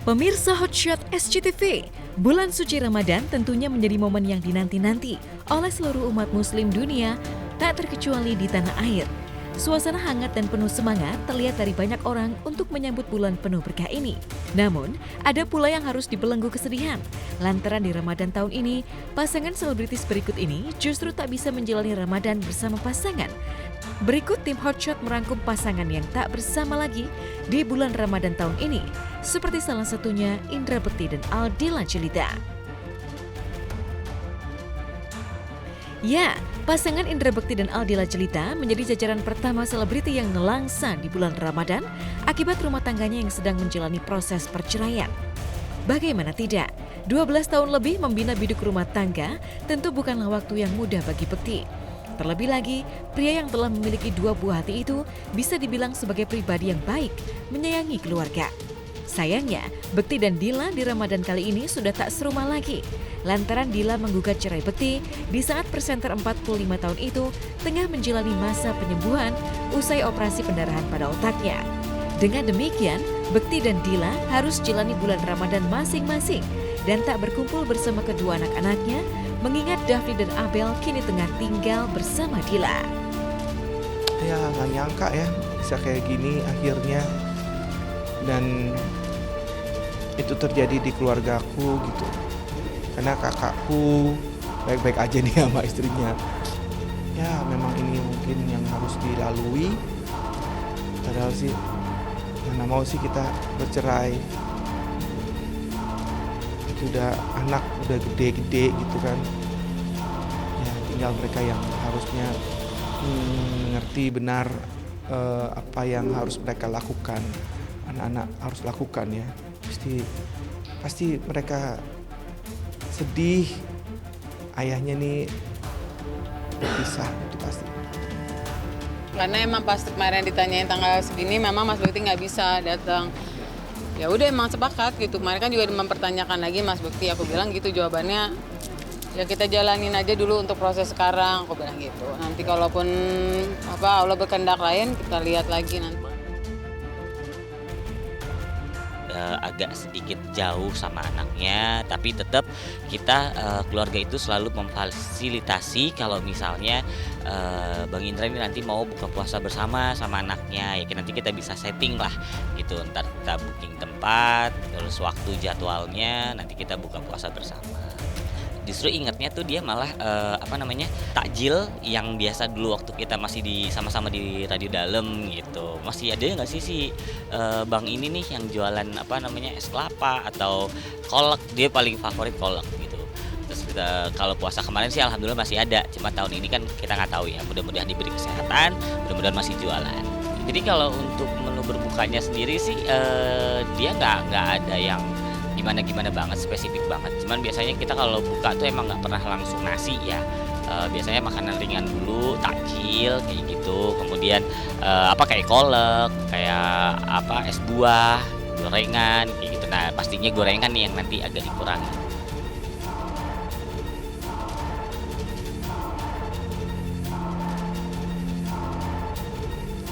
Pemirsa Hotshot SCTV, bulan suci Ramadan tentunya menjadi momen yang dinanti-nanti oleh seluruh umat muslim dunia, tak terkecuali di tanah air. Suasana hangat dan penuh semangat terlihat dari banyak orang untuk menyambut bulan penuh berkah ini. Namun, ada pula yang harus dibelenggu kesedihan. Lantaran di Ramadan tahun ini, pasangan selebritis berikut ini justru tak bisa menjalani Ramadan bersama pasangan. Berikut tim Hotshot merangkum pasangan yang tak bersama lagi di bulan Ramadan tahun ini, seperti salah satunya Indra Bekti dan Aldila Jelita. Ya, pasangan Indra Bekti dan Aldila Jelita menjadi jajaran pertama selebriti yang nelangsa di bulan Ramadan akibat rumah tangganya yang sedang menjalani proses perceraian. Bagaimana tidak, 12 tahun lebih membina biduk rumah tangga tentu bukanlah waktu yang mudah bagi Bekti. Terlebih lagi, pria yang telah memiliki 2 buah hati itu bisa dibilang sebagai pribadi yang baik, menyayangi keluarga. Sayangnya, Bekti dan Dila di Ramadan kali ini sudah tak serumah lagi. Lantaran Dila menggugat cerai Bekti di saat presenter 45 tahun itu tengah menjalani masa penyembuhan usai operasi pendarahan pada otaknya. Dengan demikian, Bekti dan Dila harus jalani bulan Ramadan masing-masing dan tak berkumpul bersama kedua anak-anaknya, mengingat Daphne dan Abel kini tengah tinggal bersama Dila. Ya nggak nyangka ya bisa kayak gini akhirnya, dan itu terjadi di keluargaku gitu, karena kakakku baik-baik aja nih sama istrinya. Ya memang ini mungkin yang harus dilalui, padahal sih mana mau sih kita bercerai. Udah anak udah gede-gede gitu kan, ya tinggal mereka yang harusnya mengerti benar apa yang harus mereka lakukan, anak-anak harus lakukan ya. Pasti mereka sedih, ayahnya nih berpisah, itu pasti. Karena emang pas kemarin ditanyain tanggal segini, memang Mas Bekti nggak bisa datang. Ya udah emang sepakat gitu. Kemarin kan juga mempertanyakan lagi Mas Bekti, aku bilang gitu jawabannya. Ya kita jalanin aja dulu untuk proses sekarang, aku bilang gitu. Nanti kalaupun Allah berkehendak lain, kita lihat lagi nanti. Agak sedikit jauh sama anaknya, tapi tetap kita keluarga itu selalu memfasilitasi kalau misalnya Bang Indra ini nanti mau buka puasa bersama sama anaknya, ya nanti kita bisa setting lah gitu, ntar kita booking tempat, terus waktu jadwalnya nanti kita buka puasa bersama. Justru ingatnya tuh dia malah takjil yang biasa dulu waktu kita masih sama-sama di Radio Dalem gitu. Masih ada nggak sih si Bang ini nih yang jualan es kelapa atau kolak, dia paling favorit kolak gitu. Terus kita kalau puasa kemarin sih alhamdulillah masih ada, cuma tahun ini kan kita nggak tahu ya, mudah-mudahan diberi kesehatan, mudah-mudahan masih jualan. Jadi kalau untuk menu berbukanya sendiri sih dia nggak ada yang gimana banget, spesifik banget. Cuman biasanya kita kalau buka tuh emang nggak pernah langsung nasi ya. Biasanya makanan ringan dulu, takjil kayak gitu. Kemudian kayak kolak, kayak es buah, gorengan kayak gitu. Nah pastinya gorengan nih yang nanti agak dikurangi.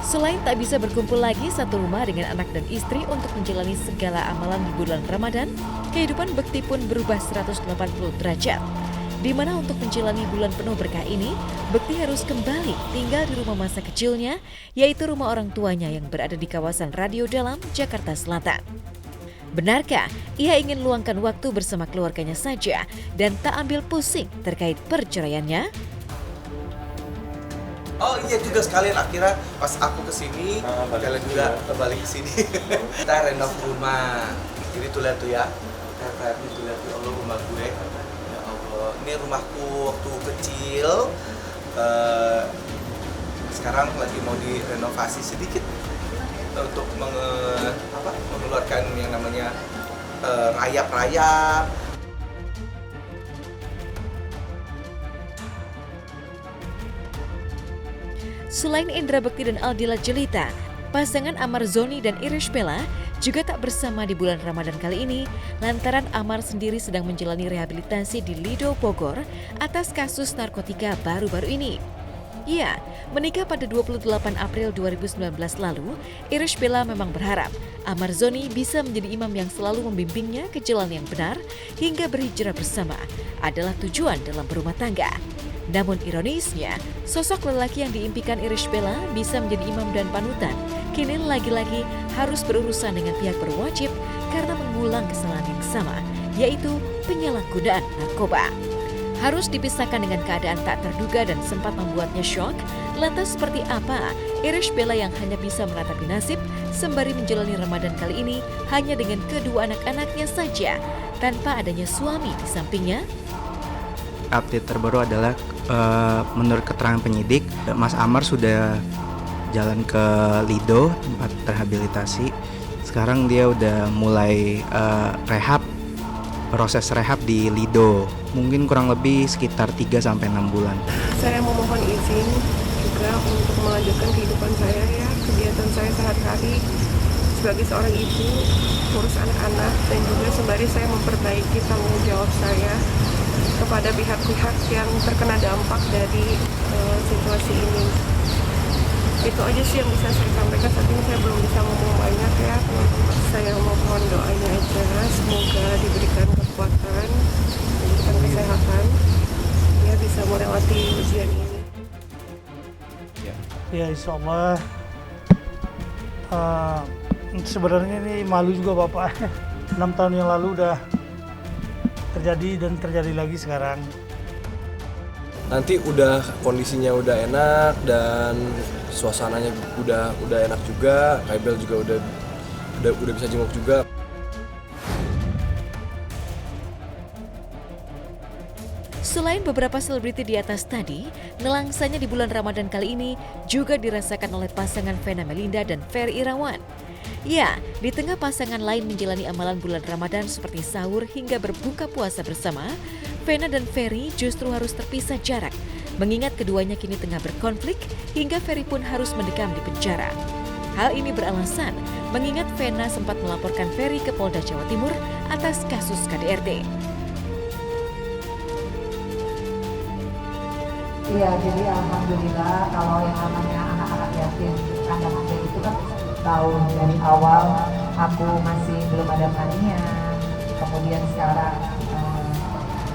Selain tak bisa berkumpul lagi satu rumah dengan anak dan istri untuk menjalani segala amalan di bulan Ramadan, kehidupan Bekti pun berubah 180 derajat. Di mana untuk menjalani bulan penuh berkah ini, Bekti harus kembali tinggal di rumah masa kecilnya, yaitu rumah orang tuanya yang berada di kawasan Radio Dalam, Jakarta Selatan. Benarkah ia ingin luangkan waktu bersama keluarganya saja dan tak ambil pusing terkait perceraiannya? Oh iya juga, sekalian akhirnya pas aku kesini, kalian juga balik kesini. Kita renov rumah, jadi tuh lihat tuh ya, kayak tuh lihat tuh, Allah rumah gue, ya Allah, ini rumahku waktu kecil, sekarang lagi mau direnovasi sedikit untuk mengeluarkan yang namanya rayap-rayap. Selain Indra Bekti dan Aldila Jelita, pasangan Amar Zoni dan Irish Bella juga tak bersama di bulan Ramadan kali ini lantaran Amar sendiri sedang menjalani rehabilitasi di Lido Bogor atas kasus narkotika baru-baru ini. Ya, menikah pada 28 April 2019 lalu, Irish Bella memang berharap Ahmad Zoni bisa menjadi imam yang selalu membimbingnya ke jalan yang benar hingga berhijrah bersama adalah tujuan dalam berumah tangga. Namun ironisnya, sosok lelaki yang diimpikan Irish Bella bisa menjadi imam dan panutan, kini lagi-lagi harus berurusan dengan pihak berwajib karena mengulang kesalahan yang sama, yaitu penyalahgunaan narkoba. Harus dipisahkan dengan keadaan tak terduga dan sempat membuatnya syok. Lantas seperti apa Irish Bella yang hanya bisa meratapi nasib sembari menjalani Ramadan kali ini hanya dengan kedua anak-anaknya saja tanpa adanya suami di sampingnya? Update terbaru adalah menurut keterangan penyidik, Mas Amar sudah jalan ke Lido, tempat rehabilitasi. Sekarang dia udah mulai proses rehab di Lido. Mungkin kurang lebih sekitar 3-6 bulan. Saya memohon izin juga untuk melanjutkan kehidupan saya ya, kegiatan saya sehari-hari sebagai seorang ibu, ngurus anak-anak, dan juga sembari saya memperbaiki tanggung jawab saya kepada pihak-pihak yang terkena dampak dari situasi ini. Itu aja sih yang bisa saya sampaikan. Saat ini saya belum bisa ngomong banyak ya teman-teman. Saya mohon doanya aja, semoga diberikan kekuatan, diberikan kesehatan, ya bisa melewati ujian ini. Ya insya Allah. Sebenarnya ini malu juga Bapak. 6 tahun yang lalu udah terjadi dan terjadi lagi sekarang. Nanti udah kondisinya udah enak dan suasananya udah enak juga, Kaibel juga udah bisa jenguk juga. Selain beberapa selebriti di atas tadi, nelangsanya di bulan Ramadan kali ini juga dirasakan oleh pasangan Vena Melinda dan Ferry Irawan. Ya, di tengah pasangan lain menjalani amalan bulan Ramadan seperti sahur hingga berbuka puasa bersama, Vena dan Ferry justru harus terpisah jarak, mengingat keduanya kini tengah berkonflik hingga Ferry pun harus mendekam di penjara. Hal ini beralasan mengingat Vena sempat melaporkan Ferry ke Polda Jawa Timur atas kasus KDRT. Iya, jadi alhamdulillah kalau yang namanya anak-anak yatim kandang aja itu kan tahun dari awal aku masih belum ada hanian, kemudian sekarang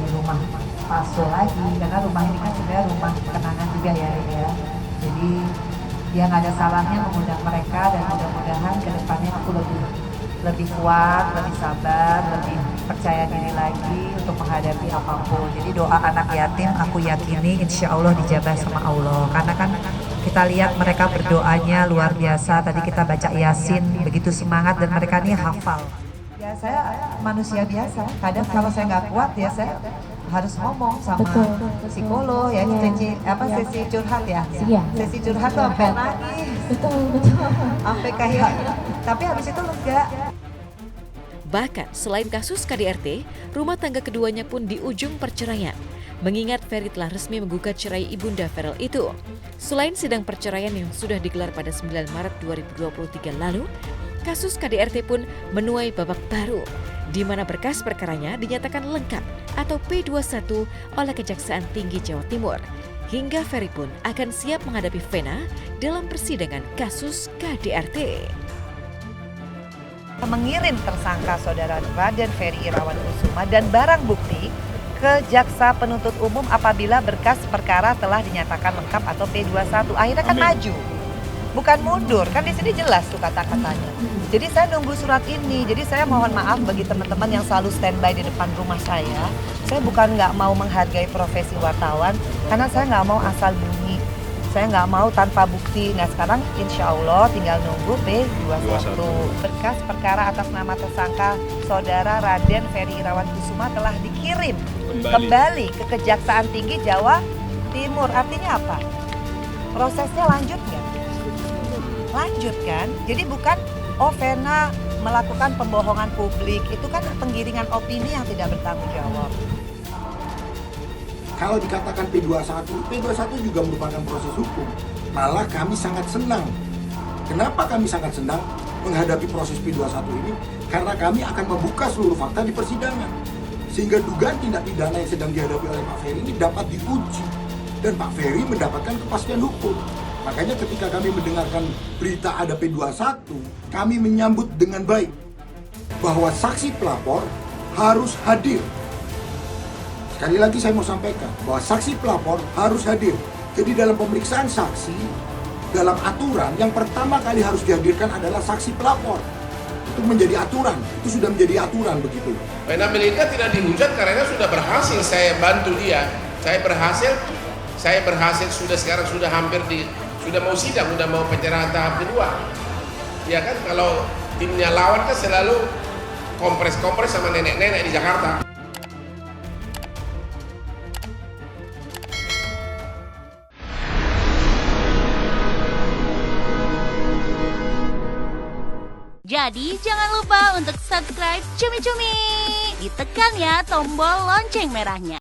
di rumah paso lagi, karena rumah ini kan sebenarnya rumah kenangan juga ya. Jadi dia nggak ada salahnya mengundang mereka dan mudah-mudahan ke depannya aku lebih kuat, lebih sabar, lebih percaya diri lagi untuk menghadapi apapun. Jadi doa anak yatim aku yakini insya Allah dijabah sama Allah. Karena kan kita lihat mereka berdoanya luar biasa. Tadi kita baca Yasin, begitu semangat dan mereka ini hafal. Ya saya manusia biasa. Kadang kalau saya nggak kuat ya saya harus ngomong sama psikolog ya, sesi curhat ya. Sesi curhat tuh sampai nangis. Betul. Sampai kayak, tapi habis itu lega. Bahkan selain kasus KDRT, rumah tangga keduanya pun di ujung perceraian. Mengingat Ferry telah resmi menggugat cerai ibunda Ferel itu. Selain sidang perceraian yang sudah digelar pada 9 Maret 2023 lalu, kasus KDRT pun menuai babak baru, di mana berkas perkaranya dinyatakan lengkap atau P21 oleh Kejaksaan Tinggi Jawa Timur. Hingga Ferry pun akan siap menghadapi Vena dalam persidangan kasus KDRT. Mengirim tersangka saudara Raden Ferry Irawan Kusuma dan barang bukti ke Jaksa Penuntut Umum apabila berkas perkara telah dinyatakan lengkap atau P21. Akhirnya kan maju, bukan mundur. Kan di sini jelas tuh kata-katanya. Jadi saya nunggu surat ini. Jadi saya mohon maaf bagi teman-teman yang selalu standby di depan rumah saya. Saya bukan nggak mau menghargai profesi wartawan, karena saya nggak mau asal bunyi. Saya nggak mau tanpa bukti. Nah sekarang insya Allah tinggal nunggu P21. Berkas perkara atas nama tersangka saudara Raden Ferry Irawan Kusuma telah dikirim kembali ke Kejaksaan Tinggi Jawa Timur. Artinya apa? Prosesnya lanjut nggak? Lanjut kan? Jadi bukan Vena melakukan pembohongan publik. Itu kan penggiringan opini yang tidak bertanggung jawab. Kalau dikatakan P21 juga merupakan proses hukum. Malah kami sangat senang. Kenapa kami sangat senang menghadapi proses P21 ini? Karena kami akan membuka seluruh fakta di persidangan. Sehingga dugaan tindak pidana yang sedang dihadapi oleh Pak Ferry ini dapat diuji. dan Pak Ferry mendapatkan kepastian hukum. Makanya ketika kami mendengarkan berita ada P21, kami menyambut dengan baik bahwa saksi pelapor harus hadir. Sekali lagi saya mau sampaikan bahwa saksi pelapor harus hadir. Jadi dalam pemeriksaan saksi, dalam aturan yang pertama kali harus dihadirkan adalah saksi pelapor. Itu menjadi aturan, itu sudah menjadi aturan begitu. Vena Melinda tidak dihujat karena sudah berhasil saya bantu dia. Saya berhasil sekarang sudah sudah mau sidang, sudah mau penyerahan tahap kedua. Ya kan kalau timnya lawan kan selalu kompres sama nenek-nenek di Jakarta. Jadi jangan lupa untuk subscribe Cumi Cumi. Ditekan ya tombol lonceng merahnya.